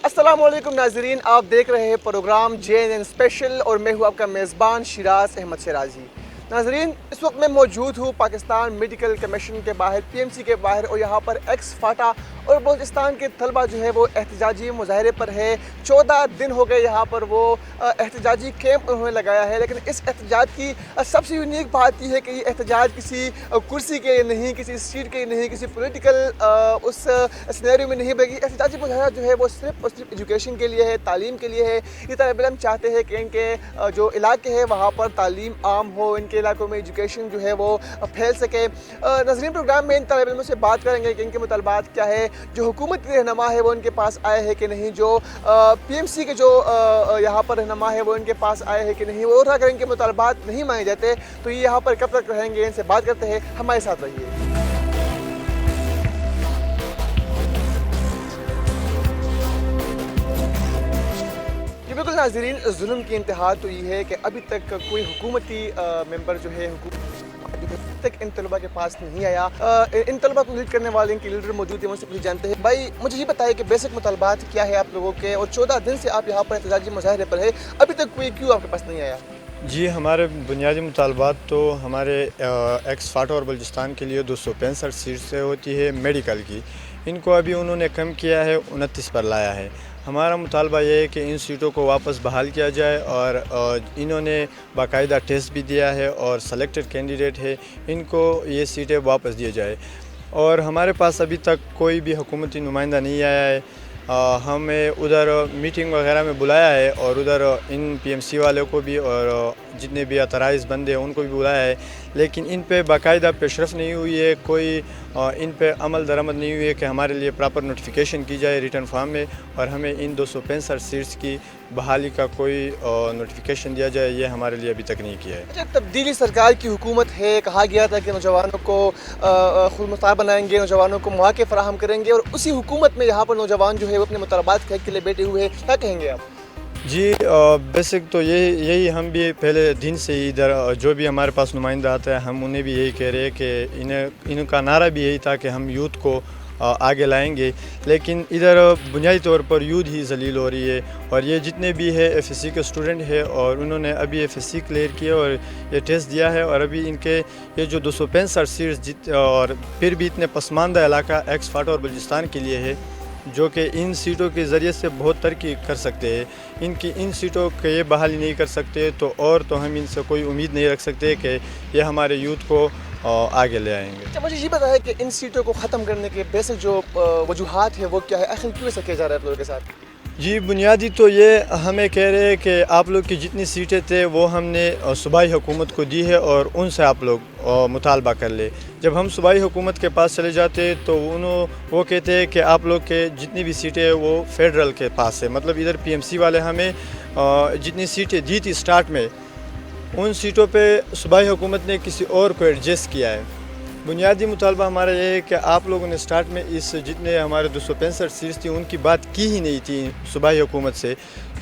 अस्सलामुअलैकुम नाजरीन, आप देख रहे हैं प्रोग्राम JNN स्पेशल और मैं हूं आपका मेज़बान शिराज अहमद शिराजी। नाजरीन, इस वक्त मैं मौजूद हूं पाकिस्तान मेडिकल कमीशन के बाहर, PMC के बाहर, और यहाँ पर एक्स फाटा और बलूचिस्तान के तलबा जो है वो एहतजाजी मुजाहरे पर है। 14 दिन हो गए यहाँ पर वो एहतजाजी कैंप उन्होंने लगाया है, लेकिन इस एहतजाज की सबसे यूनिक बात यह है कि ये एहतजाज किसी कुर्सी के लिए नहीं, किसी सीट के लिए नहीं, किसी पॉलिटिकल उस सिनेरियो में नहीं, बल्कि एहतजाजी मुजाहरा जो है वो सिर्फ और सिर्फ एजुकेशन के लिए है, तालीम के लिए है। ये तलबा इल्म चाहते हैं कि इनके जो इलाके हैं वहाँ पर तालीम आम हो, इनके इलाकों में एजुकेशन जो है वो फैल सके। नाज़रीन, प्रोग्राम में इन तलबा इल्मों से बात करेंगे कि इनके मुतालबात क्या है, जो हुकूमती रहनुमा है वो इनके पास आए हैं कि नहीं, जो PMC के जो यहाँ पर रहनुमा है वो इनके पास आए हैं कि नहीं, और अगर इनके मुतालबात नहीं माने जाते तो ये यहाँ पर कब तक रहेंगे। इनसे बात करते हैं, हमारे साथ रहिए। बिल्कुल नाज़रीन, जुल्म की इंतहा तो ये है कि अभी तक कोई हुकूमती मेंबर जो है तक इन तलबा के पास नहीं आया। इन तलबा को लीड करने वाले इनके लीडर मौजूद हैं, उनसे कुछ जानते हैं। भाई, मुझे ये बताइए कि बेसिक मुतालबात क्या है आप लोगों के, और 14 दिन से आप यहाँ पर एहतजाजी मुजाहरे पर है, अभी तक कोई क्यों आपके पास नहीं आया? जी, हमारे बुनियादी मुतालबात तो हमारे एक्स फाटा और बलूचिस्तान के लिए 265 सीट से होती है मेडिकल की, इनको अभी उन्होंने कम किया है, 29 पर लाया है। हमारा मुतालबा ये है कि इन सीटों को वापस बहाल किया जाए, और इन्होंने बाकायदा टेस्ट भी दिया है और सेलेक्टेड कैंडिडेट है, इनको ये सीटें वापस दिए जाए। और हमारे पास अभी तक कोई भी हुकूमती नुमाइंदा नहीं आया है। हमें उधर मीटिंग वगैरह में बुलाया है, और उधर इन PMC वालों को भी और जितने भी अतराइज़ बंदे हैं उनको भी बुलाया है, लेकिन इन पे बाकायदा पेशरफ नहीं हुई है, कोई इन पे अमल दरामद नहीं हुई है कि हमारे लिए प्रॉपर नोटिफिकेशन की जाए रिटर्न फॉर्म में, और हमें इन 265 सीट्स की बहाली का कोई नोटिफिकेशन दिया जाए, ये हमारे लिए अभी तक नहीं किया है। अच्छा, तब्दीली सरकार की हुकूमत है, कहा गया था कि नौजवानों को खुद मुख्तार बनाएंगे, नौजवानों को मौके फराहम करेंगे, और उसी हुकूमत में यहाँ पर नौजवान जो है वो अपने मुतालबात के लिए बैठे हुए हैं। क्या कहेंगे आप? जी, बेसिक तो यही हम भी पहले दिन से ही इधर जो भी हमारे पास नुमाइंदा आता है, हम उन्हें भी यही कह रहे हैं कि इनका नारा भी यही था कि हम यूथ को आगे लाएंगे, लेकिन इधर बुनियादी तौर पर यूथ ही जलील हो रही है। और ये जितने भी है FSC के स्टूडेंट है, और उन्होंने अभी FSC क्लियर किया और ये टेस्ट दिया है, और अभी इनके ये जो 265 सीट्स और फिर भी इतने पसमानदा इलाका एक्स फाटा और बलूचिस्तान के लिए है, जो कि इन सीटों के ज़रिए से बहुत तरक्की कर सकते हैं। इन सीटों के ये बहाली नहीं कर सकते तो हम इनसे कोई उम्मीद नहीं रख सकते कि ये हमारे यूथ को आगे ले आएंगे। अच्छा, मुझे ये पता है कि इन सीटों को ख़त्म करने के बेसिक जो वजूहात है वो क्या है, आखिर क्यों ऐसा किया जा रहा है आप लोगों के साथ? जी, बुनियादी तो ये हमें कह रहे हैं कि आप लोग की जितनी सीटें थे वो हमने सूबाई हुकूमत को दी है, और उनसे आप लोग मुतालबा कर ले। जब हम सूबाई हुकूमत के पास चले जाते तो वो कहते हैं कि आप लोग के जितनी भी सीटें हैं वो फेडरल के पास है। मतलब इधर PMC वाले हमें जितनी सीटें दी थी स्टार्ट में, उन सीटों पे सूबाई हुकूमत ने किसी और को एडजस्ट किया है। बुनियादी मुतालबा हमारा ये है कि आप लोगों ने स्टार्ट में इस जितने हमारे 265 सीट्स थी उनकी बात की ही नहीं थी सूबाई हुकूमत से,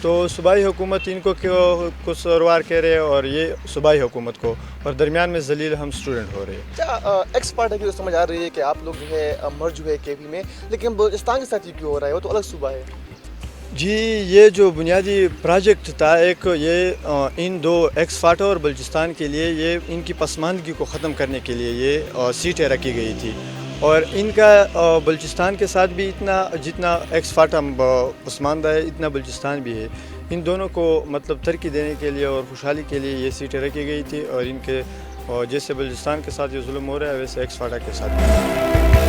तो सूबाई हुकूमत इनको को सरवार कह रहे हैं, और ये सूबाई हुकूमत को, और दरमियान में जलील हम स्टूडेंट हो रहे हैं। अच्छा, एक्स पार्टी की तो समझ आ रही है कि आप लोग जो है मर्ज हुए KP में, लेकिन बलूचिस्तान के साथ ये क्यों हो रहा है? वो तो अलग सूबा है। जी, ये जो बुनियादी प्रोजेक्ट था एक, ये इन दो एक्स फाटा और बलूचिस्तान के लिए ये इनकी पसमानदगी को ख़त्म करने के लिए ये सीटें रखी गई थी, और इनका बलूचिस्तान के साथ भी इतना जितना एक्स फाटा पसमानदा है इतना बलूचिस्तान भी है। इन दोनों को मतलब तरक्की देने के लिए और खुशहाली के लिए ये सीटें रखी गई थी, और इनके जैसे बलूचिस्तान के साथ ये जुल्म हो रहा है वैसे एक्स फाटा के साथ भी।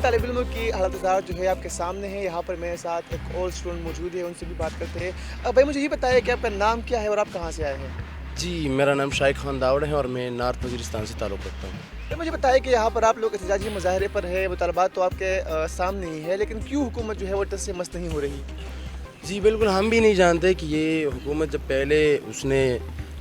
तालिब इल्मों की हालत जो है आपके सामने है। यहाँ पर मेरे साथ एक और स्टूडेंट मौजूद है, उनसे भी बात करते हैं। भाई, मुझे ये बताइए कि आपका नाम क्या है और आप कहाँ से आए हैं? जी, मेरा नाम शाइक खान दावड़ है और मैं नॉर्थ वज़ीरिस्तान से ताल्लुक़ रखता हूँ। तो मुझे बताइए कि यहाँ पर आप लोग एहतजाजी मुजाहरे पर है, मुतालबात तो आपके सामने ही है, लेकिन क्यों हुकूमत जो है वो टस से मस नहीं हो रही? जी बिल्कुल, हम भी नहीं जानते कि ये हुकूमत जब पहले उसने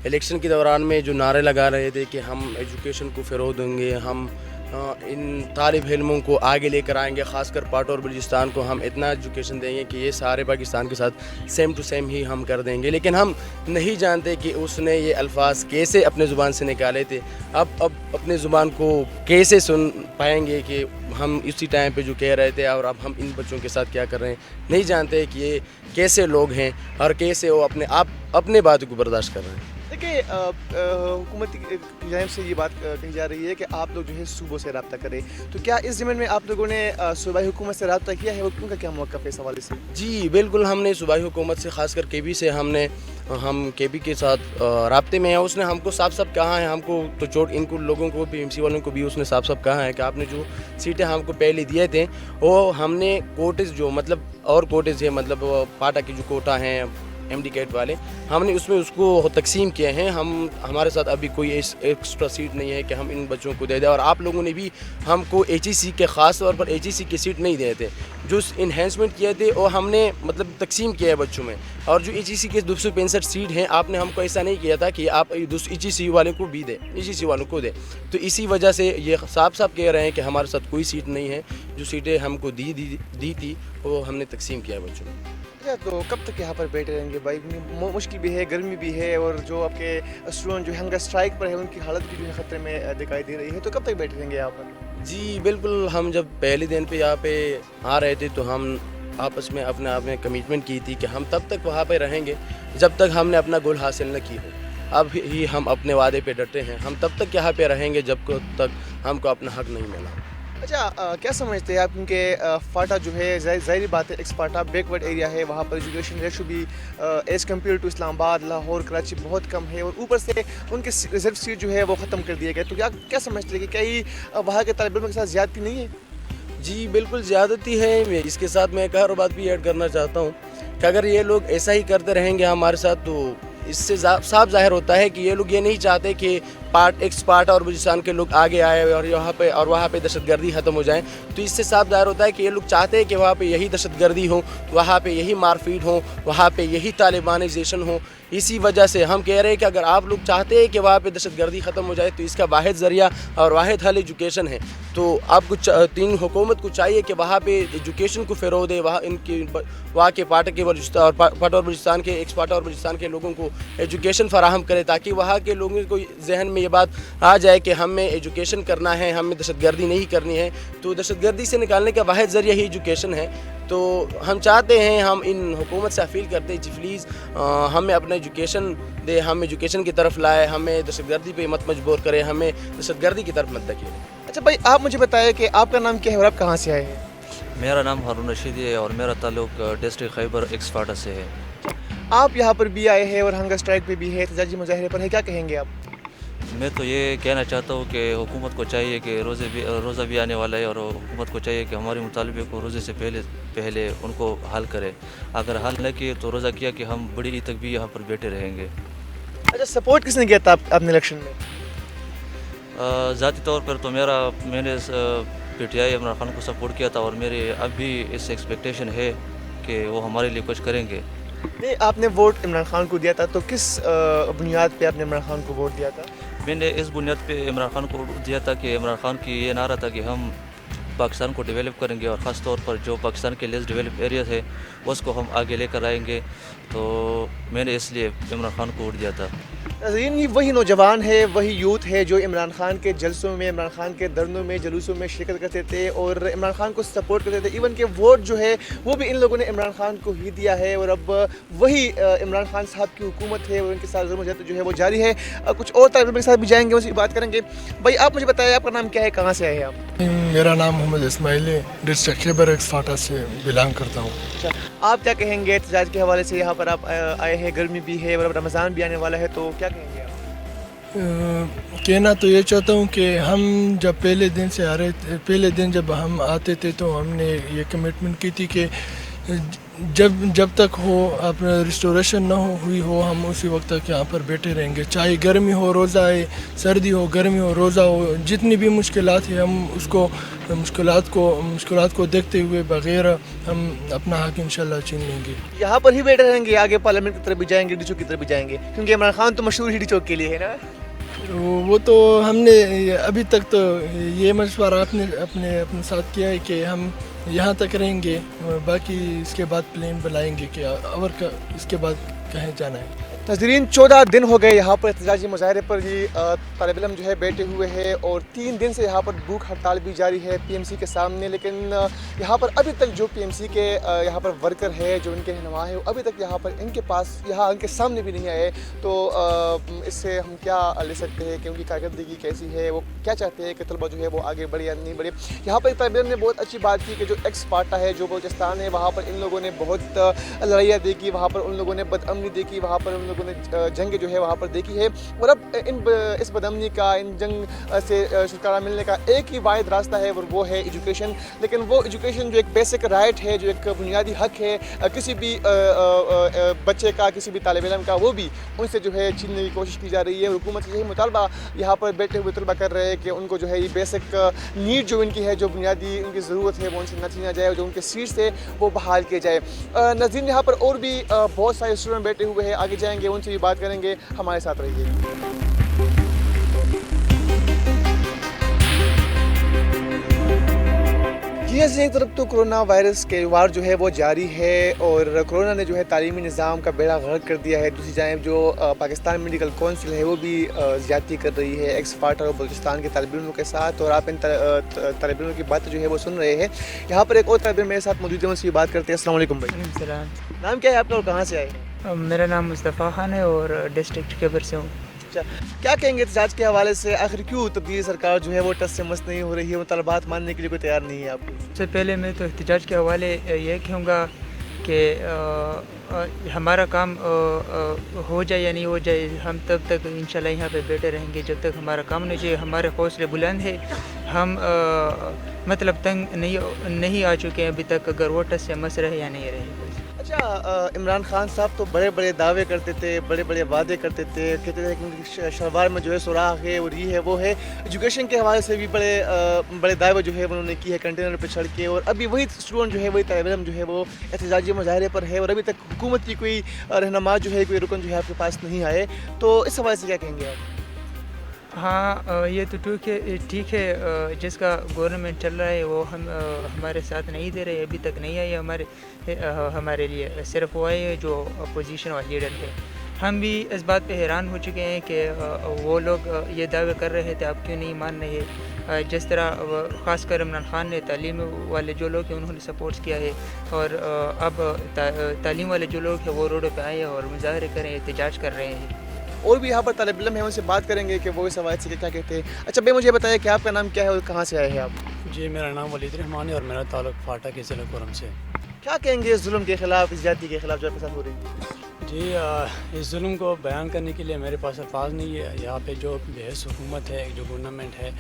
इलेक्शन के दौरान में जो नारे लगा रहे थे कि हम एजुकेशन को फ़रोग़ देंगे, हम इन तालिब इल्मों को आगे लेकर आएंगे, ख़ासकर पाट और बलूचिस्तान को हम इतना एजुकेशन देंगे कि ये सारे पाकिस्तान के साथ सेम टू सेम ही हम कर देंगे। लेकिन हम नहीं जानते कि उसने ये अल्फाज कैसे अपने ज़ुबान से निकाले थे। अब अपने ज़ुबान को कैसे सुन पाएंगे कि हम इसी टाइम पे जो कह रहे थे और अब हम इन बच्चों के साथ क्या कर रहे हैं, नहीं जानते कि ये कैसे लोग हैं और कैसे वो अपने बातों को बर्दाश्त कर रहे हैं। देखिए, हुकूमत की जानिब से ये बात कही जा रही है कि आप लोग जो है सूबों से रब्ता करें, तो क्या इस ज़मीन में आप लोगों ने सूबाई हुकूमत से रब्ता किया है? उनका क्या मौक़िफ़ है इस हवाले से? जी बिल्कुल, हमने सूबाई हुकूमत से, ख़ासकर केबी से हम केबी के साथ राब्ते में हैं। उसने हमको साफ साफ कहा है, हमको तो चोट इनको लोगों को PMC वालों को भी उसने साफ साफ कहा है कि आपने जो सीटें हमको पहले दिए थे वो हमने कोटेज जो मतलब और कोटेज है, मतलब पाटा की जो कोटा हैं MD कैट वाले, हमने उसमें उसको तकसीम किए हैं। हमारे साथ अभी कोई एक्स्ट्रा सीट नहीं है कि हम इन बच्चों को दे दें। और आप लोगों ने भी हमको HEC के ख़ास तौर पर HEC की सीट नहीं दिए थे, जो इन्हेंसमेंट किए थे वो हमने मतलब तकसीम किया है बच्चों में। और जो HEC के 265 सीट हैं, आपने हमको ऐसा नहीं किया था कि आप HEC वाले को भी दें, HEC वालों को दें। तो इसी वजह से ये साफ साफ कह रहे हैं कि हमारे साथ कोई सीट नहीं है। जो सीटें हमको दी थी वो हमने तकसीम किया है बच्चों में। अच्छा, तो कब तक यहाँ पर बैठे रहेंगे भाई? मुश्किल भी है, गर्मी भी है, और जो आपके स्टूडेंट जो हंगर स्ट्राइक पर है उनकी हालत भी जो है ख़तरे में दिखाई दे रही है, तो कब तक बैठे रहेंगे यहाँ पर? जी बिल्कुल, हम जब पहले दिन पे यहाँ पे आ रहे थे तो हम आपस में अपने आप में कमिटमेंट की थी कि हम तब तक वहाँ पे रहेंगे जब तक हमने अपना गोल हासिल न की हो। अब ही हम अपने वादे पे डटे हैं, हम तब तक यहाँ पे रहेंगे जब तक हमको अपना हक नहीं मिला। अच्छा, क्या समझते हैं आप? क्योंकि फाटा जो है ज़ाहिर बात है, एक्सपाटा बैकवर्ड एरिया है, वहाँ पर एजुकेशन रेशो भी as compare to Islamabad, Lahore, Karachi बहुत कम है, और ऊपर से उनके रिजर्व सीट जो है वो ख़त्म कर दिए गए। तो क्या समझते हैं कि कहीं वहाँ के तालिब इल्म के साथ ज़्यादती नहीं है? जी बिल्कुल ज़्यादती है। इसके साथ मैं एक और बात भी ऐड करना चाहता हूँ कि अगर ये लोग ऐसा ही करते रहेंगे हमारे साथ, तो इससे साफ ज़ाहिर होता है कि ये लोग ये नहीं चाहते कि पाटा और बलूचिस्तान के लोग आगे आए और वहाँ पे दहशतगर्दी ख़त्म हो जाए। तो इससे साफ ज़ाहिर होता है कि ये लोग चाहते हैं कि वहाँ पे यही दहशतगर्दी हो, वहाँ पे यही मारपीट हो, वहाँ पे यही तालिबानाइजेशन हो। इसी वजह से हम कह रहे हैं कि अगर आप लोग चाहते हैं कि वहाँ पे दहशतगर्दी ख़त्म हो जाए तो इसका वाहिद ज़रिया और वाहिद हल एजुकेशन है। तो आपको तीन हुकूमत को चाहिए कि वहाँ पे एजुकेशन को फ़रोग़ दे, वहाँ के पाटा के और पाटा और बलूचिस्तान के एक्स-पाटा और बलूचिस्तान के लोगों को एजुकेशन फ़राहम करे, ताकि वहाँ के लोगों को जहन में ये बात आ जाए कि हमें एजुकेशन करना है, हमें दहशतगर्दी नहीं करनी है। तो दहशतगर्दी से निकालने का वाहिद ज़रिया ही एजुकेशन है। तो हम चाहते हैं, हम इन हुकूमत से अपील करते हैं कि प्लीज़ हमें अपना एजुकेशन दे, हम एजुकेशन की तरफ लाए, हमें दहशतगर्दी पे मत मजबूर करें, हमें दहशतगर्दी की तरफ मत धकेलें। अच्छा भाई, आप मुझे बताएं कि आपका नाम क्या है और आप कहाँ से आए हैं? मेरा नाम हारून रशीद है और मेरा ताल्लुक डिस्ट्रिक्ट खैबर एक्स-फाटा से है। आप यहाँ पर भी आए हैं और हंगर स्ट्राइक पे भी है, एहतजाजी मुजाहरे पर है, क्या कहेंगे आप? मैं तो ये कहना चाहता हूँ कि हुकूमत को चाहिए कि रोज़ा भी आने वाला है और हुकूमत को चाहिए कि हमारे मुतालबे को रोज़े से पहले उनको हल करे। अगर हल न किए तो रोज़ा किया कि हम बड़ी ईद तक भी यहाँ पर बैठे रहेंगे। अच्छा, सपोर्ट किसने किया था आपने इलेक्शन में? ज़ाती तौर पर तो मैंने PTI इमरान खान को सपोर्ट किया था और मेरे अब भी इस एक्सपेक्टेशन है कि वो हमारे लिए कुछ करेंगे। नहीं, आपने वोट इमरान खान को दिया था, तो किस बुनियाद पे आपने इमरान खान को वोट दिया था? मैंने इस बुनियाद पे इमरान खान को दिया था कि इमरान खान की ये नारा था कि हम पाकिस्तान को डेवलप करेंगे और ख़ास तौर पर जो पाकिस्तान के लेस डेवलप एरिया है उसको हम आगे लेकर आएंगे। तो मैंने इसलिए इमरान खान को वोट दिया था। नाज़रीन, ये वही नौजवान है, वही यूथ है जो इमरान खान के जलसों में, इमरान खान के धरनों में, जुलूसों में शिरकत करते थे और इमरान खान को सपोर्ट करते थे। इवन के वोट जो है वो भी इन लोगों ने इमरान खान को ही दिया है और अब वही इमरान खान साहब की हुकूमत है और उनके साथ ज़ुल्म जो है वो जारी है। कुछ और तालिब के साथ भी जाएंगे, उनसे बात करेंगे। भाई, आप मुझे बताइए, आपका नाम क्या है, कहाँ से आए हैं आप? मेरा नाम मोहम्मद इस्माइल है, डिस्ट्रिक्ट खैबर एक्स-फाटा से बिलोंग करता हूँ। अच्छा, आप क्या कहेंगे एहतजाज के हवाले से? यहाँ पर आप आए हैं, गर्मी भी है और अब रमज़ान भी आने वाला है, तो क्या कहेंगे आप? कहना तो ये चाहता हूँ कि हम जब पहले दिन से आ रहे थे, पहले दिन जब हम आते थे तो हमने ये कमिटमेंट की थी कि जब तक हो अपना रिस्टोरेशन ना हुई हो, हम उसी वक्त तक यहाँ पर बैठे रहेंगे, चाहे गर्मी हो रोज़ा है, सर्दी हो गर्मी हो रोज़ा हो, जितनी भी मुश्किलात है हम उसको मुश्किलात को देखते हुए बगैर हम अपना हक इंशाल्लाह छीन लेंगे। यहाँ पर ही बैठे रहेंगे, आगे पार्लियामेंट की तरफ भी जाएंगे, डी चौक की तरफ भी जाएंगे, क्योंकि इमरान खान तो मशहूर ही डी चौक के लिए है ना? वो तो हमने अभी तक तो ये मशवरा अपने साथ किया है कि हम यहाँ तक रहेंगे, बाकी इसके बाद प्लेन बुलाएंगे कि और इसके बाद कहीं जाना है। नाज़रीन 14 दिन हो गए यहाँ पर एहतजाजी मुजाहरे पर ही तालिब इल्म जो है बैठे हुए हैं और 3 दिन से यहाँ पर भूख हड़ताल भी जारी है पीएमसी के सामने। लेकिन यहाँ पर अभी तक जो पीएमसी के यहाँ पर वर्कर है, जो इनके रहनुमा है, वो अभी तक यहाँ पर इनके पास यहाँ इनके सामने भी नहीं आए। तो इससे हम क्या ले सकते हैं कि उनकी कारकर्दगी कैसी है, वो क्या चाहते हैं कि तलबा जो है वो आगे बढ़े या नहीं बढ़े। यहाँ पर तालिब इल्म ने बहुत अच्छी बात की कि जो एक्स फाटा है, जो बलूचिस्तान है, वहाँ पर इन लोगों ने बहुत लड़ाइयाँ देखी, वहाँ पर उन लोगों ने बदअमनी देखी, वहाँ पर उन लोगों ने जंग जो है वहाँ पर देखी है। और अब इस बदअमनी का, इन जंग से छुटकारा मिलने का एक ही वाहिद रास्ता है और वो है एजुकेशन। लेकिन वो एजुकेशन जो एक बेसिक राइट है, जो एक बुनियादी हक है किसी भी बच्चे का, किसी भी तालिब इल्म का, वो भी उनसे जो है छीनने की कोशिश की जा रही है। और हुकूमत से यही मुतालबा यहाँ पर बैठे हुए तलबा कर रहे हैं कि उनको जो है ये बेसिक नीड जो इनकी है, जो बुनियादी उनकी ज़रूरत है, वो उनसे न छीना जाए और जो उनके सीट्स है वो बहाल किए जाए। नाज़रीन यहाँ पर और भी बहुत सारे स्टूडेंट बैठे हुए हैं, आगे जाएंगे उनसे भी बात करेंगे, हमारे साथ रहिए। जी हाँ, एक तरफ तो कोरोना वायरस के वार जो है वो जारी है और कोरोना ने जो है तालीमी निज़ाम का बेड़ा गर्क कर दिया है। दूसरी जानिब जो पाकिस्तान मेडिकल काउंसिल है वो भी ज़्यादती कर रही है एक्स फाटा और बलूचिस्तान के तालिब इल्मों के साथ। और आप इन तालिब इल्मों की बात जो है वो सुन रहे हैं। यहाँ पर एक और तालिब इल्म मेरे साथ मौजूद है, उनसे बात करते हैं। अस्सलाम वालेकुम भाई। नाम क्या है आपका और कहाँ से आए हैं? मेरा नाम मुस्तफ़ा खान है और डिस्ट्रिक्ट खैबर से हूँ। अच्छा, क्या कहेंगे एहतजाज के हवाले से? आखिर क्यों तब्दीली सरकार जो है वो टस से मस नहीं हो रही है, मुतालबात मानने के लिए कोई तैयार नहीं है आपको? सबसे पहले मैं तो एहतजाज के हवाले ये कहूँगा कि हमारा काम हो जाए या नहीं हो जाए, हम तब तक इंशाल्लाह यहाँ पे बैठे रहेंगे जब तक हमारा काम नहीं जाए। हमारे हौसले बुलंद है, हम मतलब तंग नहीं आ चुके हैं अभी तक, अगर वो टस से मस रहे या नहीं रहे। अच्छा, इमरान खान साहब तो बड़े बड़े दावे करते थे, बड़े बड़े वादे करते थे, कहते थे कि उनकी शलवार में जो है सुराख है और ये है वो है। एजुकेशन के हवाले से भी बड़े दावे जो है उन्होंने की है कंटेनर पे चढ़ के। और अभी वही स्टूडेंट जो है, वही तालिब इल्म जो है वो एहतजाजी मुजाहरे पर है और अभी तक हुकूमत की कोई रहनुमा जो है, कोई रुकन जो है आपके पास नहीं आए। तो इस हवाले से क्या कहेंगे आप? हाँ, ये तो ठीक है, जिसका गवर्नमेंट चल रहा है वो हमारे साथ नहीं दे रहे, अभी तक नहीं आए हमारे लिए। सिर्फ वो आए जो अपोजिशन वाले लीडर थे। हम भी इस बात पे हैरान हो चुके हैं कि वो लोग ये दावे कर रहे थे, आप क्यों नहीं मान रहे। जिस तरह ख़ासकर इमरान खान ने तालीम वाले जो लोग हैं उन्होंने सपोर्ट किया है और अब तालीम वाले जो लोग हैं वो रोडों पे आए हैं और मुजाहरे कर रहे हैं, एहतजाज कर रहे हैं। और भी यहाँ पर तालिब इल्म है, उनसे बात करेंगे कि वो इस हवाले से क्या कहते हैं। अच्छा भाई, मुझे बताइए कि आपका नाम क्या है और कहाँ से आए हैं आप? जी, मेरा नाम वलीद रहमान है और मेरा ताल्लुक फाटा के ज़िला कोरम से। क्या कहेंगे इस जुल्म के खिलाफ, इस ज्यादती के खिलाफ जो आपके साथ हो रही है? जी, इस जुल्म को बयान करने के लिए मेरे पास अल्फाज नहीं है। यहाँ पे जो बेहस हुकूमत है, जो गवर्नमेंट है,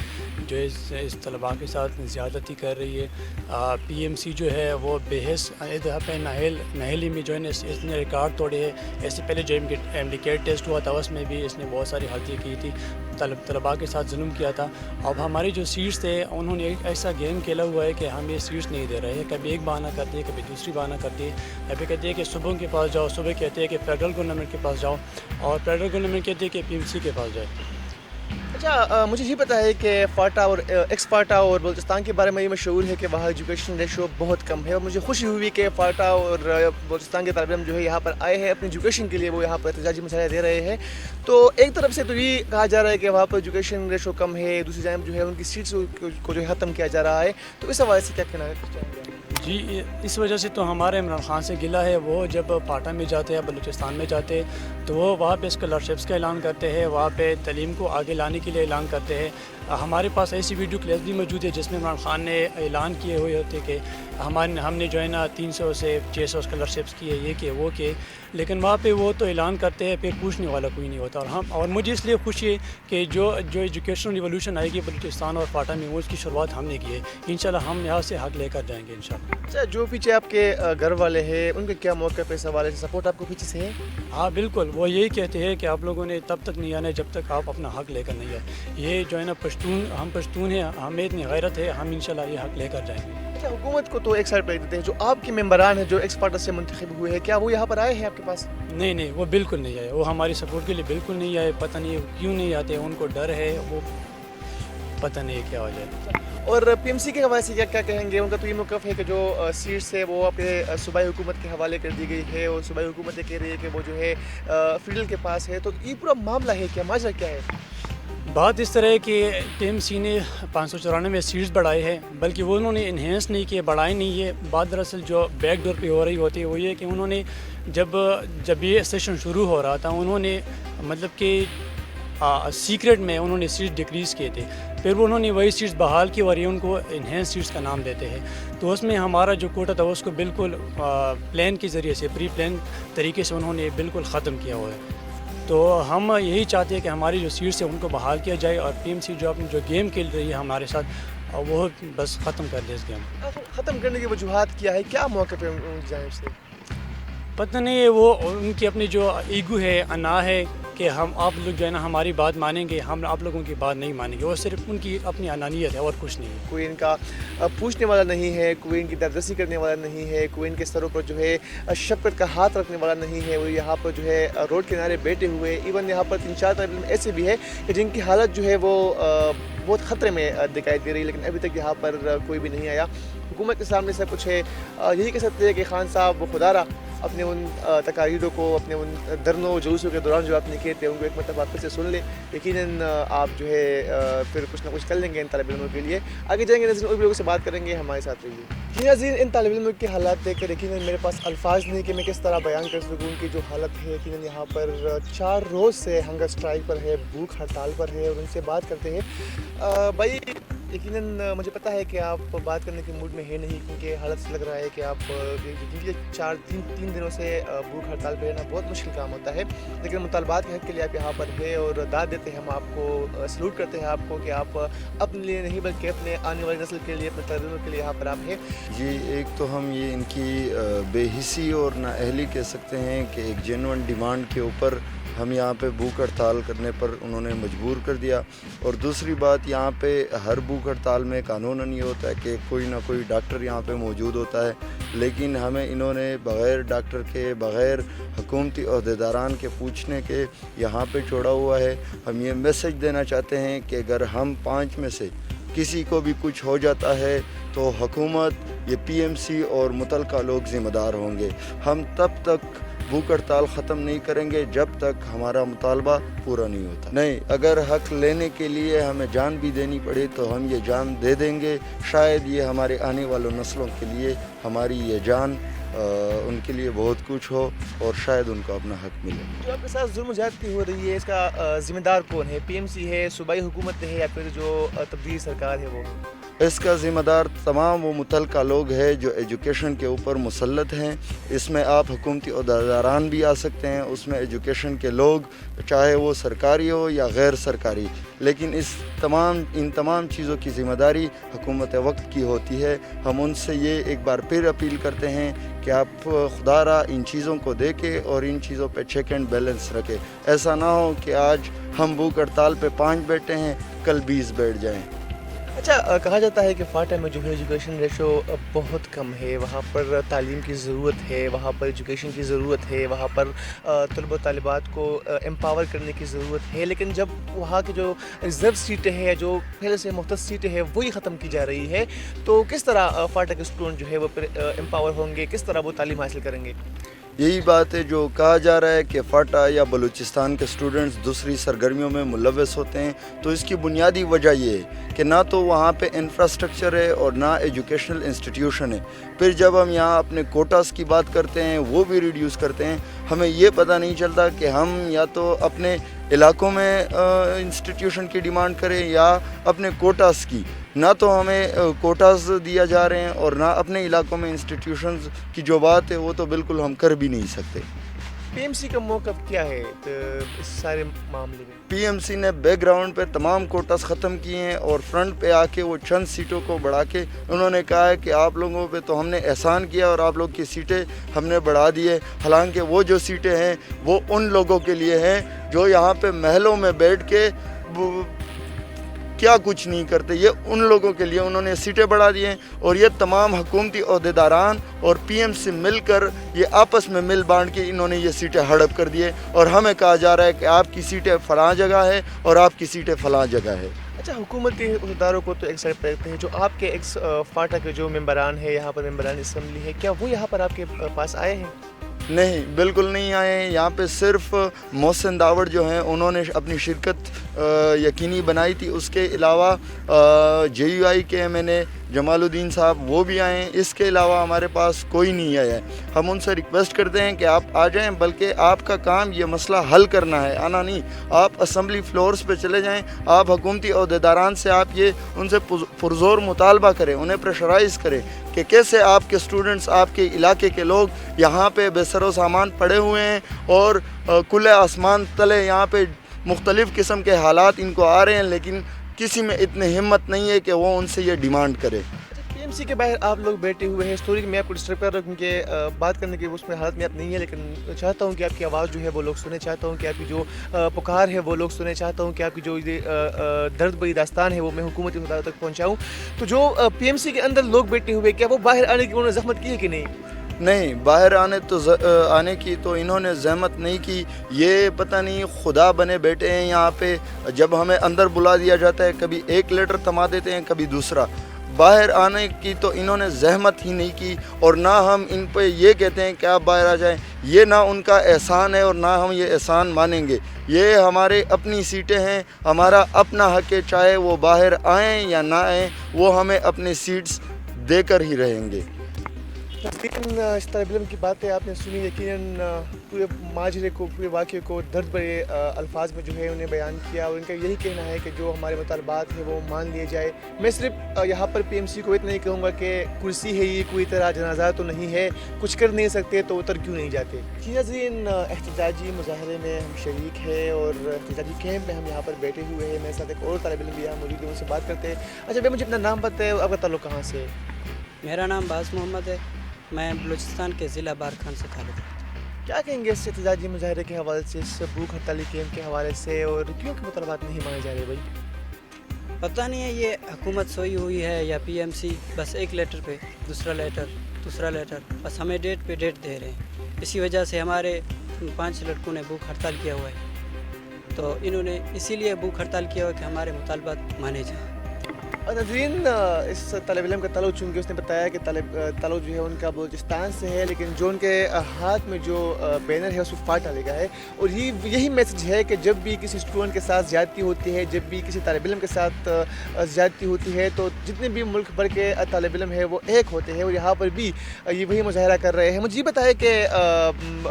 जो इस तलबा के साथ ज़्यादती कर रही है। पीएमसी जो है वो बेहस इधर पे नहेली में जो है इसने रिकॉर्ड तोड़े है। इससे पहले जो एमडीकेट टेस्ट हुआ था उसमें भी इसने बहुत सारी हल्ती की थी, तलबा के साथ जुल्म किया था। अब हमारी जो सीट्स थे उन्होंने एक ऐसा गेम खेला हुआ है कि हम ये सीट्स नहीं दे रहे हैं। कभी एक बहाना करती है, कभी दूसरी बहाना करती है। कभी कहती है कि सुबह के पास जाओ, सुबह कहते हैं कि फेडरल गवर्नमेंट के पास जाओ और फेडरल गवर्नमेंट कहती है कि पीएमसी के पास जाए। अच्छा, मुझे ये पता है कि फाटा और एक्स फाटा और बलूचिस्तान के बारे में ये मशहूर है कि वहाँ एजुकेशन रेशो बहुत कम है। और मुझे खुशी हुई कि फाटा और बलूचिस्तान के तालिब इल्म जो है यहाँ पर आए हैं अपनी एजुकेशन के लिए, वो यहाँ पर एहतजाजी मुजाहरे दे रहे हैं। तो एक तरफ से तो ये कहा जा रहा है कि वहाँ पर एजुकेशन रेशो कम है, दूसरी जानिब जो है उनकी सीट्स को जो है ख़त्म किया जा रहा है। तो इस हवाले से क्या कहना चाहेंगे? जी, इस वजह से तो हमारे इमरान खान से गिला है। वो जब फाटा में जाते हैं, बलूचिस्तान में जाते हैं, तो वो वहाँ पे स्कॉलरशिप्स का ऐलान करते हैं, वहाँ पे तालीम को आगे लाने के लिए ऐलान करते हैं। हमारे पास ऐसी वीडियो क्लिप्स भी मौजूद है जिसमें इमरान खान ने ऐलान किए हुए होते कि हमने जो है ना 300 से 600 स्कॉलरशिप्स किए, ये किए वो किए। लेकिन वहाँ पे वो तो ऐलान करते हैं, फिर पूछने वाला कोई नहीं होता। और मुझे इसलिए खुशी है कि जो एजुकेशन रिवोल्यूशन आएगी बलूचिस्तान और फाटा में, वो उसकी शुरुआत हमने की है। इंशाल्लाह हम यहाँ से हक लेकर जाएंगे इंशाल्लाह। अच्छा, जो पीछे आपके घर वाले हैं उनके क्या मौके पे इस हवाले से सपोर्ट आपको पीछे से है? हाँ बिल्कुल, वो यही कहते हैं कि आप लोगों ने तब तक नहीं आना जब तक आप अपना हक लेकर नहीं आए। ये जो है ना हम पश्तून हैं, हमें इतनी गैरत है, हम इंशाल्लाह ये हक लेकर जाएंगे। اچھا حکومت کو تو ایک سائڈ پہ دیتے ہیں, جو آپ کے ممبران ہیں جو ایکس پارٹر سے منتخب ہوئے ہیں, کیا وہ یہاں پر آئے ہیں آپ کے پاس؟ نہیں, وہ بالکل نہیں آئے, وہ ہماری سپورٹ کے لیے بالکل نہیں آئے. پتہ نہیں کیوں نہیں آتے, ان کو ڈر ہے, وہ پتہ نہیں کیا وجہ ہے. اور پی ایم سی کے حوالے سے کیا کہیں گے؟ ان کا تو یہ موقف ہے کہ جو سیٹس ہے وہ اپنے صوبائی حکومت کے حوالے کر دی گئی ہے, اور صوبائی حکومت یہ کہہ رہی ہے کہ وہ جو ہے فیڈرل کے پاس ہے. تو یہ پورا معاملہ ہے کیا, ماجرا کیا ہے؟ بات اس طرح ہے کہ ٹی ایم سی نے 594 سیٹس بڑھائے ہیں, بلکہ وہ انہوں نے انہینس نہیں کیے, بڑھائے نہیں ہے. بات دراصل جو بیک ڈور پہ ہو رہی ہوتی ہے وہ یہ کہ انہوں نے جب یہ سیشن شروع ہو رہا تھا, انہوں نے مطلب کہ سیکرٹ میں انہوں نے سیٹس ڈکریز کیے تھے, پھر وہ انہوں نے وہی سیٹس بحال کی اور یہ ان کو انہینس سیٹس کا نام دیتے ہیں. تو اس میں ہمارا جو کوٹا تھا اس کو بالکل پلان کے ذریعے سے, پری پلان طریقے سے انہوں نے بالکل ختم کیا ہوا ہے. تو ہم یہی چاہتے ہیں کہ ہماری جو سیٹس ہیں ان کو بحال کیا جائے, اور پی ایم سی جو اپنی جو گیم کھیل رہی ہے ہمارے ساتھ, وہ بس ختم کر دے اس گیم. ختم کرنے کی وجوہات کیا ہے, کیا موقف ہے ان کی جانب سے؟ پتہ نہیں, وہ ان کی اپنی جو ایگو ہے, انا ہے کہ ہم آپ لوگ جو ہے نا ہماری بات مانیں گے, ہم آپ لوگوں کی بات نہیں مانیں گے. وہ صرف ان کی اپنی انانیت ہے اور کچھ نہیں ہے. کوئی ان کا پوچھنے والا نہیں ہے, کوئی ان کی دردرسی کرنے والا نہیں ہے, کوئی ان کے سروں پر جو ہے شفقت کا ہاتھ رکھنے والا نہیں ہے. وہ یہاں پر جو ہے روڈ کنارے بیٹھے ہوئے, ایون یہاں پر 3-4 طالب علم ایسے بھی ہے کہ جن کی حالت جو ہے وہ بہت خطرے میں دکھائی دے رہی ہے, لیکن ابھی تک یہاں پر کوئی بھی نہیں آیا. حکومت کے سامنے سب کچھ ہے. یہی کہہ سکتے ہیں کہ خان صاحب وہ خدا را اپنے ان تقاریروں کو, اپنے ان دھرنوں جلوسوں کے دوران جو آپ نے کیے تھے ان کو ایک مرتبہ پھر سے سن لیں. یقیناً آپ جو ہے پھر کچھ نہ کچھ کر لیں گے ان طالب علموں کے لیے. آگے جائیں گے ناظرین, اور بھی لوگوں سے بات کریں گے, ہمارے ساتھ رہیے. جی ناظرین, ان طالب علموں کے حالات دیکھ کر یقیناً میرے پاس الفاظ نہیں کہ میں کس طرح بیان کر سکوں ان کی جو حالت ہے. یقیناً یہاں پر 4 روز سے ہنگر اسٹرائک پر ہے, بھوک ہڑتال پر ہے, اور ان سے بات کرتے ہیں. بھائی یقیناً مجھے پتہ ہے کہ آپ بات کرنے کے موڈ میں ہے نہیں, کیونکہ حالت سے لگ رہا ہے کہ آپ 3 دنوں سے بھوک ہڑتال پہ رہنا بہت مشکل کام ہوتا ہے, لیکن مطالبات کے حق کے لیے آپ یہاں پر ہے اور داد دیتے ہیں. ہم آپ کو سلوٹ کرتے ہیں آپ کو کہ آپ اپنے لیے نہیں بلکہ اپنے آنے والی نسل کے لیے, اپنے طالب علموں کے لیے یہاں پر آپ ہیں. جی, ایک تو ہم یہ ان کی بے حسی اور نااہلی کہہ سکتے ہیں کہ ایک جینوئن ڈیمانڈ کے اوپر ہم یہاں پہ بھوک ہڑتال کرنے پر انہوں نے مجبور کر دیا. اور دوسری بات, یہاں پہ ہر بھوک ہڑتال میں قانوناً یہ ہوتا ہے کہ کوئی نہ کوئی ڈاکٹر یہاں پہ موجود ہوتا ہے, لیکن ہمیں انہوں نے بغیر ڈاکٹر کے, بغیر حکومتی عہدیداران کے پوچھنے کے یہاں پہ چھوڑا ہوا ہے. ہم یہ میسج دینا چاہتے ہیں کہ اگر ہم 5 میں سے کسی کو بھی کچھ ہو جاتا ہے تو حکومت, یہ پی ایم سی اور متعلقہ لوگ ذمہ دار ہوں گے. ہم تب تک بھوک ہڑتال ختم نہیں کریں گے جب تک ہمارا مطالبہ پورا نہیں ہوتا. نہیں, اگر حق لینے کے لیے ہمیں جان بھی دینی پڑے تو ہم یہ جان دے دیں گے. شاید یہ ہمارے آنے والوں نسلوں کے لیے ہماری یہ جان ان کے لیے بہت کچھ ہو, اور شاید ان کو اپنا حق ملے. جو آپ کے ساتھ ظلم و زیادتی ہو رہی ہے, اس کا ذمہ دار کون ہے؟ پی ایم سی ہے, صوبائی حکومت ہے, یا پھر جو تبدیلی سرکار ہے وہ؟ اس کا ذمہ دار تمام وہ متعلقہ لوگ ہیں جو ایجوکیشن کے اوپر مسلط ہیں. اس میں آپ حکومتی عہدیداران بھی آ سکتے ہیں, اس میں ایجوکیشن کے لوگ, چاہے وہ سرکاری ہو یا غیر سرکاری, لیکن ان تمام چیزوں کی ذمہ داری حکومت وقت کی ہوتی ہے. ہم ان سے یہ ایک بار پھر اپیل کرتے ہیں کہ آپ خدا را ان چیزوں کو دیکھیں اور ان چیزوں پہ چیک اینڈ بیلنس رکھیں. ایسا نہ ہو کہ آج ہم بھوک ہڑتال پہ 5 بیٹھے ہیں, کل 20 بیٹھ جائیں. اچھا, کہا جاتا ہے کہ فاٹا میں جو ہے ایجوکیشن ریشو بہت کم ہے, وہاں پر تعلیم کی ضرورت ہے, وہاں پر ایجوکیشن کی ضرورت ہے, وہاں پر طلبہ و طالبات کو امپاور کرنے کی ضرورت ہے, لیکن جب وہاں کی جو ریزرو سیٹیں ہیں, جو پہلے سے مختص سیٹیں ہیں, وہی ختم کی جا رہی ہے, تو کس طرح فاٹا کے اسٹوڈنٹ جو ہے وہ پھر امپاور ہوں گے, کس طرح وہ تعلیم حاصل کریں گے؟ یہی بات ہے جو کہا جا رہا ہے کہ فاٹا یا بلوچستان کے اسٹوڈنٹس دوسری سرگرمیوں میں ملوث ہوتے ہیں. تو اس کی بنیادی وجہ یہ ہے کہ نہ تو وہاں پہ انفراسٹرکچر ہے اور نہ ایجوکیشنل انسٹیٹیوشن ہے. پھر جب ہم یہاں اپنے کوٹاز کی بات کرتے ہیں وہ بھی ریڈیوس کرتے ہیں. ہمیں یہ پتہ نہیں چلتا کہ ہم یا تو اپنے علاقوں میں انسٹیٹیوشن کی ڈیمانڈ کریں یا اپنے کوٹاز کی. نہ تو ہمیں کوٹاز دیا جا رہے ہیں اور نہ اپنے علاقوں میں انسٹیٹیوشنز کی جو بات ہے وہ تو بالکل ہم کر بھی نہیں سکتے. پی ایم سی کا موقف کیا ہے اس سارے معاملے میں؟ پی ایم سی نے بیک گراؤنڈ پہ تمام کوٹاز ختم کیے ہیں اور فرنٹ پہ آ کے وہ چند سیٹوں کو بڑھا کے انہوں نے کہا ہے کہ آپ لوگوں پہ تو ہم نے احسان کیا اور آپ لوگ کی سیٹیں ہم نے بڑھا دی ہے. حالانکہ وہ جو سیٹیں ہیں وہ ان لوگوں کے لیے ہیں جو یہاں پہ محلوں میں بیٹھ کے کیا کچھ نہیں کرتے. یہ ان لوگوں کے لیے انہوں نے سیٹیں بڑھا دی ہیں, اور یہ تمام حکومتی عہدیداران اور پی ایم سے مل کر یہ آپس میں مل بانٹ کے انہوں نے یہ سیٹیں ہڑپ کر دیے, اور ہمیں کہا جا رہا ہے کہ آپ کی سیٹیں فلاں جگہ ہے اور آپ کی سیٹیں فلاں جگہ ہے. اچھا, حکومتی عہدیداروں کو تو ایک سائڈ پہ رکھتے ہیں, جو آپ کے ایک فاٹا کے جو ممبران ہیں یہاں پر, ممبران اسمبلی ہے, کیا وہ یہاں پر آپ کے پاس آئے ہیں؟ نہیں, بالکل نہیں آئے ہیں. یہاں پہ صرف محسن داوڑ جو ہیں انہوں نے اپنی شرکت یقینی بنائی تھی. اس کے علاوہ جے یو آئی کے ایم این اے جمال الدین صاحب وہ بھی آئے ہیں. اس کے علاوہ ہمارے پاس کوئی نہیں آیا ہے. ہم ان سے ریکویسٹ کرتے ہیں کہ آپ آ جائیں, بلکہ آپ کا کام یہ مسئلہ حل کرنا ہے, آنا نہیں. آپ اسمبلی فلورز پہ چلے جائیں, آپ حکومتی عہدیداران سے آپ یہ ان سے پرزور مطالبہ کریں, انہیں پریشرائز کریں کہ کیسے آپ کے اسٹوڈنٹس, آپ کے علاقے کے لوگ یہاں پہ بے سر و سامان پڑے ہوئے ہیں, اور کھلے آسمان تلے یہاں پہ مختلف قسم کے حالات ان کو آ رہے ہیں, لیکن کسی میں اتنی ہمت نہیں ہے کہ وہ ان سے یہ ڈیمانڈ کرے. پی ایم سی کے باہر آپ لوگ بیٹھے ہوئے ہیں. اسٹوری میں آپ کو ڈسٹرب کر رہا ہوں کیونکہ بات کرنے کی اس میں حالت میں آپ نہیں ہے, لیکن چاہتا ہوں کہ آپ کی آواز جو ہے وہ لوگ سنیں, چاہتا ہوں کہ آپ کی جو پکار ہے وہ لوگ سنیں, چاہتا ہوں کہ آپ کی جو درد بھری داستان ہے وہ میں حکومتی عہدیداروں تک پہنچاؤں. تو جو پی ایم سی کے اندر لوگ بیٹھے ہوئے, کیا وہ باہر آنے کی انہوں نے زحمت کی ہے کہ نہیں؟ نہیں, باہر آنے کی تو انہوں نے زحمت نہیں کی. یہ پتہ نہیں خدا بنے بیٹھے ہیں یہاں پہ. جب ہمیں اندر بلا دیا جاتا ہے, کبھی ایک لیٹر تھما دیتے ہیں, کبھی دوسرا. باہر آنے کی تو انہوں نے زحمت ہی نہیں کی, اور نہ ہم ان پہ یہ کہتے ہیں کہ آپ باہر آ جائیں. یہ نہ ان کا احسان ہے اور نہ ہم یہ احسان مانیں گے. یہ ہمارے اپنی سیٹیں ہیں, ہمارا اپنا حق ہے, چاہے وہ باہر آئیں یا نہ آئیں, وہ ہمیں اپنے سیٹس دے کر ہی رہیں گے. اس طالب علم کی باتیں آپ نے سنی, یقیناً پورے ماجرے کو, پورے واقعے کو درد بھرے الفاظ میں جو ہے انہیں بیان کیا, اور ان کا یہی کہنا ہے کہ جو ہمارے مطالبات ہیں وہ مان لیے جائے. میں صرف یہاں پر پی ایم سی کو اتنا ہی کہوں گا کہ کرسی ہے, یہ کوئی طرح جنازہ تو نہیں ہے, کچھ کر نہیں سکتے تو اتر کیوں نہیں جاتے. جی ناظرین, احتجاجی مظاہرے میں ہم شریک ہیں اور احتجاجی کیمپ میں ہم یہاں پر بیٹھے ہوئے ہیں. میرے ساتھ ایک اور طالب علم بھی یہاں موجود ہے, ان سے بات کرتے ہیں. اچھا بھائی, مجھے اپنا نام بتائیں, آپ کا تعلق کہاں سے ہے؟ میرا نام باز محمد ہے, میں بلوچستان کے ضلع بارکھان سے تعلق ہے. کیا کہیں گے اس احتجاجی مظاہرے کے حوالے سے, اس بھوک ہڑتالی کیمپ کے حوالے سے, اور کیوں کہ مطالبات نہیں مانے جا رہے بھائی؟ پتہ نہیں ہے یہ حکومت سوئی ہوئی ہے یا پی ایم سی, بس ایک لیٹر پہ دوسرا لیٹر, بس ہمیں ڈیٹ پہ ڈیٹ دے رہے ہیں. اسی وجہ سے ہمارے 5 لڑکوں نے بھوک ہڑتال کیا ہوا ہے. تو انہوں نے اسی لیے بھوک ہڑتال کیا ہوا کہ ہمارے مطالبات مانے جائیں. ناظرین, اس طالب علم کا تعلق چونکہ اس نے بتایا کہ تعلق جو ہے ان کا بلوچستان سے ہے, لیکن جو ان کے ہاتھ میں جو بینر ہے اس میں فاٹا لگا ہے, اور یہی میسج ہے کہ جب بھی کسی اسٹوڈنٹ کے ساتھ زیادتی ہوتی ہے, جب بھی کسی طالب علم کے ساتھ زیادتی ہوتی ہے, تو جتنے بھی ملک بھر کے طالب علم ہے وہ ایک ہوتے ہیں, اور یہاں پر بھی یہ وہی مظاہرہ کر رہے ہیں. مجھے یہ بتائے کہ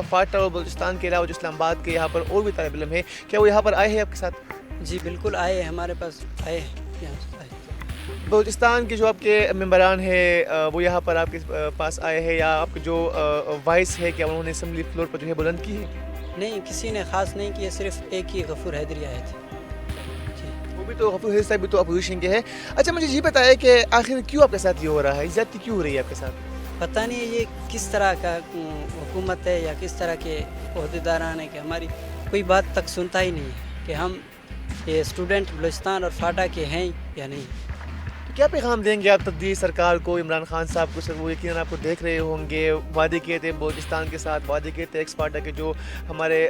فاٹا اور بلوچستان کے علاوہ جو اسلام آباد کے یہاں پر اور بھی طالب علم ہیں, کیا وہ یہاں پر آئے ہیں آپ کے ساتھ؟ جی بالکل آئے ہیں, ہمارے پاس آئے ہیں یہاں سے. بلوچستان کے جو آپ کے ممبران ہیں وہ یہاں پر آپ کے پاس آئے ہیں, یا آپ کے جو وائس ہے کیا انہوں نے اسمبلی فلور پر جو ہے بلند کی ہے؟ نہیں, کسی نے خاص نہیں کیا, صرف ایک ہی غفور حیدری آئے تھے. جی, وہ بھی تو غفور حیدری صاحب بھی تو اپوزیشن کے ہیں. اچھا, مجھے یہ بتائے کہ آخر کیوں آپ کے ساتھ یہ ہو رہا ہے, زیادتی کیوں ہو رہی ہے آپ کے ساتھ؟ پتہ نہیں یہ کس طرح کا حکومت ہے یا کس طرح کے عہدیداران ہیں کہ ہماری کوئی بات تک سنتا ہی نہیں ہے کہ ہم یہ اسٹوڈنٹ بلوچستان اور فاٹا کے ہیں یا نہیں. کیا پیغام دیں گے آپ تبدیلی سرکار کو, عمران خان صاحب کو؟ سر وہ یقیناً آپ کو دیکھ رہے ہوں گے, وعدے کیے تھے بلوچستان کے ساتھ, وعدے کیے تھے ایکس فاٹا کے جو ہمارے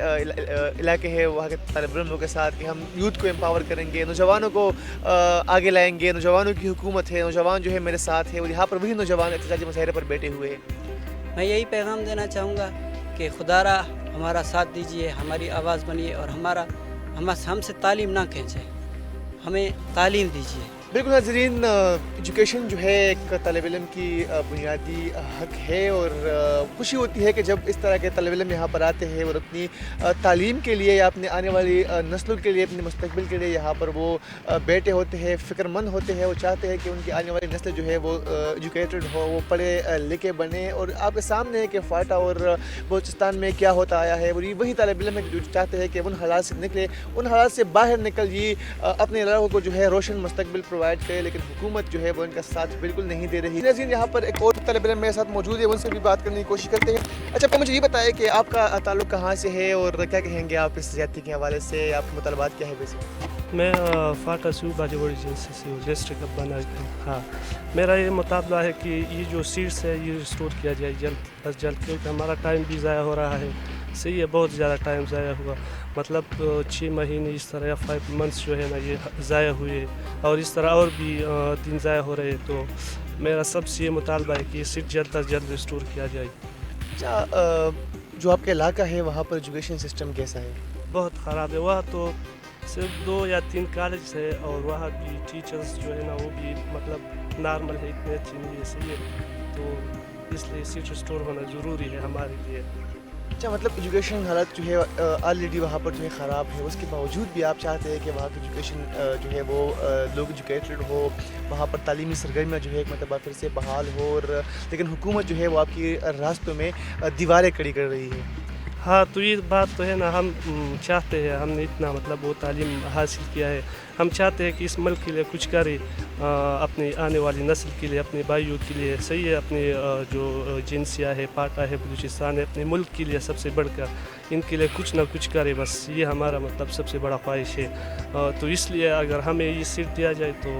علاقے ہے وہاں کے طالب علموں کے ساتھ کہ ہم یوتھ کو امپاور کریں گے, نوجوانوں کو آگے لائیں گے, نوجوانوں کی حکومت ہے, نوجوان جو ہے میرے ساتھ ہے, اور یہاں پر وہی نوجوان احتجاجی مظاہرے پر بیٹھے ہوئے ہیں. میں یہی پیغام دینا چاہوں گا کہ خدا را ہمارا ساتھ دیجیے, ہماری آواز بنیے, اور ہم سے تعلیم نہ کھینچے, ہمیں تعلیم دیجیے. بالکل ناظرین, ایجوکیشن جو ہے ایک طالب علم کی بنیادی حق ہے, اور خوشی ہوتی ہے کہ جب اس طرح کے طالب علم یہاں پر آتے ہیں اور اپنی تعلیم کے لیے یا اپنے آنے والی نسلوں کے لیے, اپنے مستقبل کے لیے یہاں پر وہ بیٹھے ہوتے ہیں, فکر مند ہوتے ہیں. وہ چاہتے ہیں کہ ان کی آنے والی نسل جو ہے وہ ایجوکیٹڈ ہو, وہ پڑھے لکھے بنے, اور آپ کے سامنے ہے کہ فاٹا اور بلوچستان میں کیا ہوتا آیا ہے. اور یہ وہی طالب علم ہے جو چاہتے ہیں کہ ان حالات سے نکلے, ان حالات سے باہر نکل یہ اپنے علاقوں کو جو ہے روشن مستقبل پرووائڈ کرے, لیکن حکومت جو ہے وہ ان کا ساتھ بالکل نہیں دے رہی. ناظرین, یہاں پر ایک اور طالب علم میرے ساتھ موجود ہے, ان سے بھی بات کرنے کی کوشش کرتے ہیں. اچھا, مجھے یہ بتائیں کہ آپ کا تعلق کہاں سے ہے, اور کیا کہیں گے آپ اس زیادتی کے حوالے سے, آپ کے مطالبات کیا ہے ویسے؟ میں فاٹا صوبہ جو ایجنسی سے ہوں ڈسٹرکٹ بنا ہوں. ہاں میرا یہ مطالبہ ہے کہ یہ جو سیٹس ہے یہ ریسٹور کیا جائے جلد از جلد, کیونکہ ہمارا ٹائم بھی ضائع ہو رہا ہے. صحیح ہے, بہت زیادہ ٹائم ضائع ہوا, مطلب 6 مہینے اس طرح یا 5 months جو ہے نا یہ ضائع ہوئے, اور اس طرح اور بھی دن ضائع ہو رہے. تو میرا سب سے یہ مطالبہ ہے کہ یہ سیٹ جلد از جلد ریسٹور کیا جائے. اچھا, جو آپ کا علاقہ ہے وہاں پر ایجوکیشن سسٹم کیسا ہے؟ بہت خراب ہے. وہاں تو صرف 2 یا 3 کالج ہے, اور وہاں بھی ٹیچرز جو ہے نا وہ بھی مطلب نارمل ہے, اتنے اچھے نہیں ہے. صحیح ہے, تو اس لیے سیٹ ریسٹور ہونا ضروری ہے ہمارے لیے. اچھا, مطلب ایجوکیشن حالت جو ہے آلریڈی وہاں پر جو ہے خراب ہے, اس کے باوجود بھی آپ چاہتے ہیں کہ وہاں کی ایجوکیشن جو ہے وہ لوگ ایجوکیٹڈ ہو, وہاں پر تعلیمی سرگرمیاں جو ہے ایک مرتبہ پھر سے بحال ہو, اور لیکن حکومت جو ہے وہ آپ کی راستوں میں دیواریں کھڑی کر رہی ہے. ہاں تو یہ بات تو ہے نا, ہم چاہتے ہیں, ہم نے اتنا مطلب وہ تعلیم حاصل کیا ہے, ہم چاہتے ہیں کہ اس ملک کے لیے کچھ کرے, اپنی آنے والی نسل کے لیے, اپنے بھائیوں کے لیے. صحیح ہے, اپنے جو جنسیا ہے, پاٹا ہے, بلوچستان ہے, اپنے ملک کے لیے سب سے بڑھ کر ان کے لیے کچھ نہ کچھ کرے, بس یہ ہمارا مطلب سب سے بڑا خواہش ہے. تو اس لیے اگر ہمیں یہ سیٹ دیا جائے تو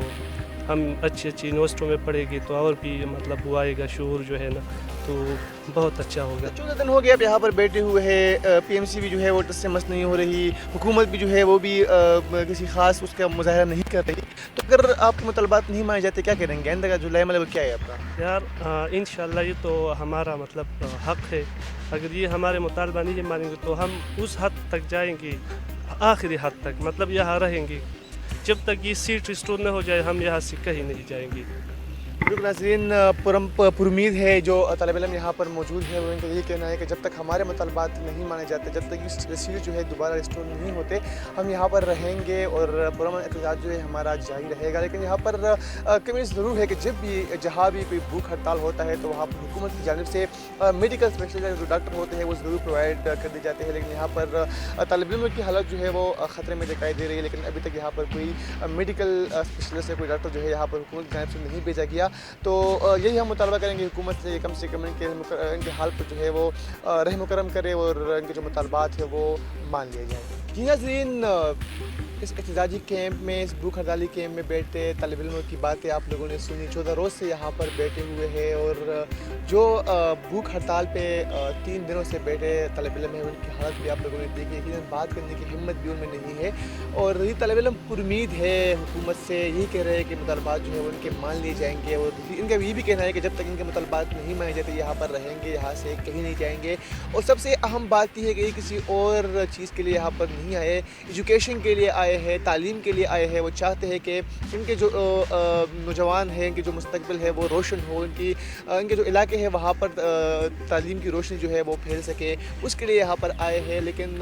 ہم اچھی یونیورسٹیوں میں پڑھیں گے تو اور بھی مطلب وہ آئے گا شعور جو ہے نا, تو بہت اچھا ہوگا. 14 دن ہو گیا اب یہاں پر بیٹھے ہوئے ہیں, پی ایم سی بھی جو ہے وہ ٹس سے مس نہیں ہو رہی, حکومت بھی جو ہے وہ بھی کسی خاص اس کا مظاہرہ نہیں کر رہی. تو اگر آپ کے مطالبات نہیں مانے جاتے کیا کریں گے آئندہ کا جو لائحہ عمل کیا ہے آپ کا؟ یار انشاءاللہ یہ تو ہمارا مطلب حق ہے, اگر یہ ہمارے مطالبہ نہیں مانیں گے تو ہم اس حد تک جائیں گے, آخری حد تک, مطلب یہاں رہیں گے جب تک یہ سیٹ ریسٹور نہ ہو جائے. ہم یہاں سے کہیں نہیں جائیں گے. بالکل ناظرین, پر امید ہے جو طالب علم یہاں پر موجود ہے وہ ان کا یہ کہنا ہے کہ جب تک ہمارے مطالبات نہیں مانے جاتے, جب تک یہ سیٹ جو ہے دوبارہ ریسٹور نہیں ہوتے, ہم یہاں پر رہیں گے اور پرامن احتجاج جو ہے ہمارا جاری رہے گا. لیکن یہاں پر کمی ضرور ہے کہ جہاں بھی کوئی بھوک ہڑتال ہوتا ہے تو وہاں پر حکومت کی جانب سے میڈیکل اسپیشلسٹ جو ڈاکٹر ہوتے ہیں وہ ضرور پرووائڈ کر دی جاتے ہیں. لیکن یہاں پر طالب علموں کی حالت جو ہے وہ خطرے میں دکھائی دے رہی ہے, لیکن ابھی تک یہاں پر کوئی میڈیکل اسپیشلسٹ یا کوئی ڈاکٹر جو ہے یہاں پر حکومت کی جانب سے نہیں بھیجا گیا. تو یہی ہم مطالبہ کریں گے حکومت سے کم ان کے حال پر جو ہے وہ رحم و کرم کرے اور ان کے جو مطالبات ہیں وہ مان لیے جائیں. جی ناظرین, اس احتجاجی کیمپ میں, اس بھوک ہڑتالی کیمپ میں بیٹھے طالب علموں کی باتیں آپ لوگوں نے سنی. 14 روز سے یہاں پر بیٹھے ہوئے ہیں, اور جو بھوک ہڑتال پہ 3 دنوں سے بیٹھے طالب علم ہیں ان کی حالت بھی آپ لوگوں نے دیکھی. یقیناً بات کرنے کی ہمت بھی ان میں نہیں ہے, اور یہ طالب علم پر امید ہے حکومت سے, یہی کہہ رہے ہیں کہ مطالبات جو ہے ان کے مان لیے جائیں گے. اور ان کا یہ بھی کہنا ہے کہ جب تک ان کے مطالبات نہیں مانے جاتے یہاں پر رہیں گے, یہاں سے کہیں نہیں جائیں گے. اور سب سے اہم بات یہ ہے کہ یہ کسی اور چیز کے لیے یہاں پر نہیں آئے, ایجوکیشن کے لیے آئے ہیں, تعلیم کے لیے آئے ہیں. وہ چاہتے ہیں کہ ان کے جو نوجوان ہیں, ان کے جو مستقبل ہے وہ روشن ہو, ان کے جو علاقے ہیں وہاں پر تعلیم کی روشنی جو ہے وہ پھیل سکے, اس کے لیے یہاں پر آئے ہیں. لیکن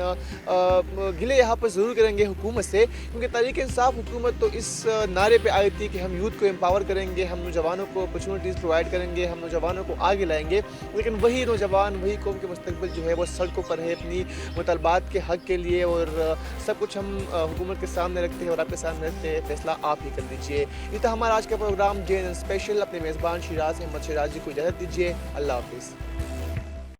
گلے یہاں پر ضرور کریں گے حکومت سے, کیونکہ تحریک انصاف حکومت تو اس نعرے پہ آئی تھی کہ ہم یوتھ کو امپاور کریں گے, ہم نوجوانوں کو اپرچونیٹیز پرووائڈ کریں گے, ہم نوجوانوں کو آگے لائیں گے. لیکن وہی نوجوان, وہی قوم کے مستقبل جو ہے وہ سڑکوں پر ہے اپنی مطالبات کے حق کے لیے. اور سب کچھ ہم حکومت کے سامنے رکھتے ہیں اور آپ کے سامنے رکھتے ہیں, فیصلہ آپ ہی کر لیجیے. یہ تھا ہمارا آج کا پروگرام JNN اسپیشل. اپنے میزبان شیراز احمد شیراز جی کو اجازت دیجیے. اللہ حافظ.